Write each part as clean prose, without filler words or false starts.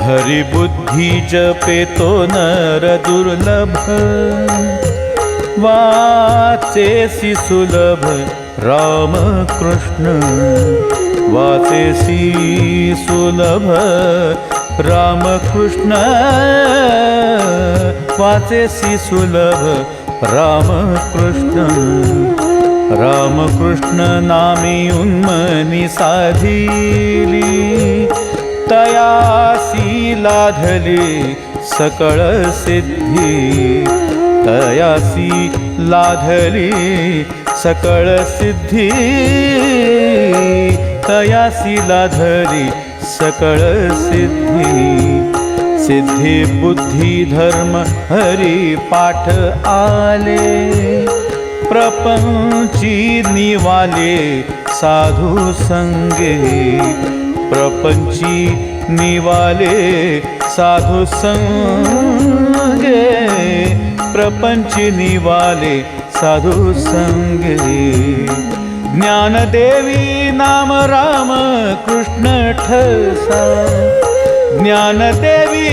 हरिबुद्धी जपेतो नर दुर्लभ, वाचेसी सुलभ राम कृष्ण, वाचेसी सुलभ राम कृष्ण, वाचेसी सुलभ राम कृष्ण. रामकृष्ण नामी उन्मनी साधिली, तयासी लाधली सकळ सिद्धी, तयासी लाधली सकळ सिद्धी, तयासी लाधली सकळ सिद्धी. सिद्धी बुद्धी धर्म हरी पाठ आले, प्रपंची निवाले साधू संगे, प्रपंची निवाले साधू संगे, प्रपंची निवाले साधू संगे. ज्ञानदेवी नाम राम कृष्ण ठसा, ज्ञानदेवी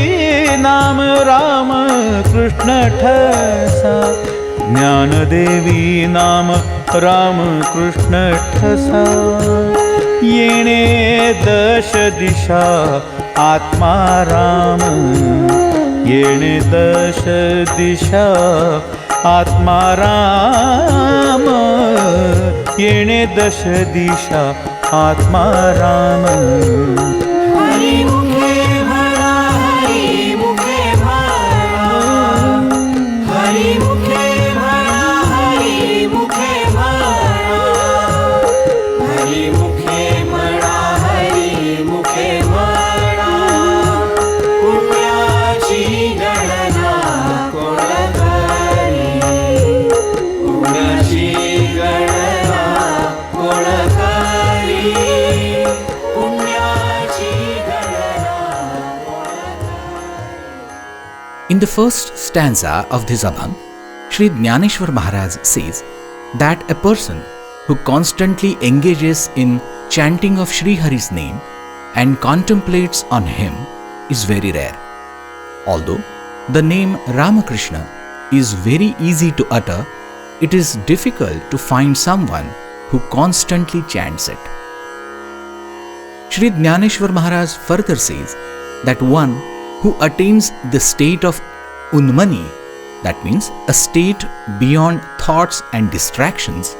नाम राम कृष्ण ठसा, ज्ञानदेवी नाम राम कृष्ण ठसा. येणे दश दिशा आत्मा राम, येणे दश दिशा आत्मा राम, येणे दश दिशा आत्मा राम. हरि मुखे भरा, हरि मुखे भरा, हरि मुखे भरा, हरि मुखे भरा, हरि मुखे भरा, हरि मुखे भरा. पुण्याची गणना कोण करी, पुण्याची गणना कोण करी. In the first stanza of this Abhang, Sri Jnaneshwar Maharaj says that a person who constantly engages in chanting of Sri Hari's name and contemplates on him is very rare. Although the name Ramakrishna is very easy to utter, it is difficult to find someone who constantly chants it. Sri Jnaneshwar Maharaj further says that one who attains the state of Unmani, that means a state beyond thoughts and distractions,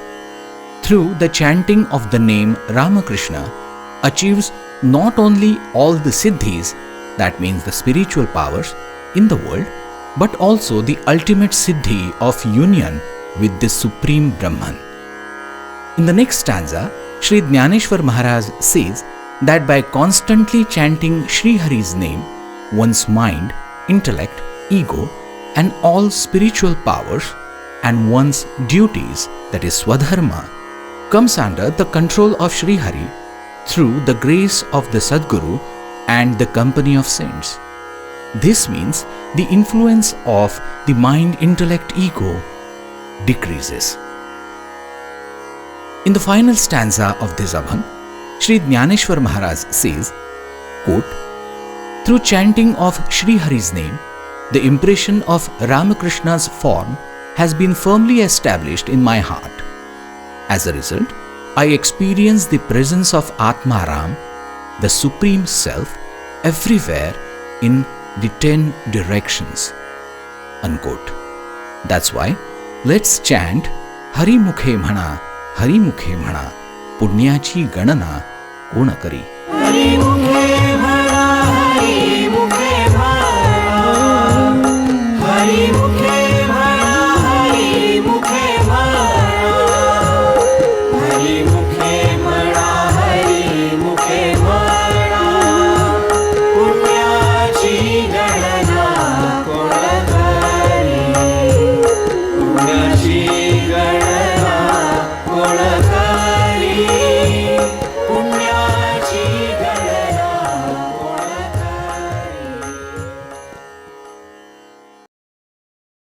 through the chanting of the name Ramakrishna, achieves not only all the siddhis, that means the spiritual powers in the world, but also the ultimate siddhi of union with the Supreme Brahman. In the next stanza, Sri Jnaneshwar Maharaj says that by constantly chanting Sri Hari's name, one's mind, intellect, ego, and all spiritual powers and one's duties, that is Swadharma, comes under the control of Sri Hari through the grace of the Sadguru and the company of saints. This means the influence of the mind, intellect, ego decreases. In the final stanza of this Abhang, Sri Jnaneshwar Maharaj says, quote, through chanting of Sri Hari's name, the impression of Ramakrishna's form has been firmly established in my heart. As a result, I experience the presence of Atma Ram, the Supreme Self, everywhere in the 10 directions. Unquote. That's why let's chant Hari Mukhe Mhana, Hari Mukhe Mhana, Punyachi Ganana Kona Kari. Hari मुखे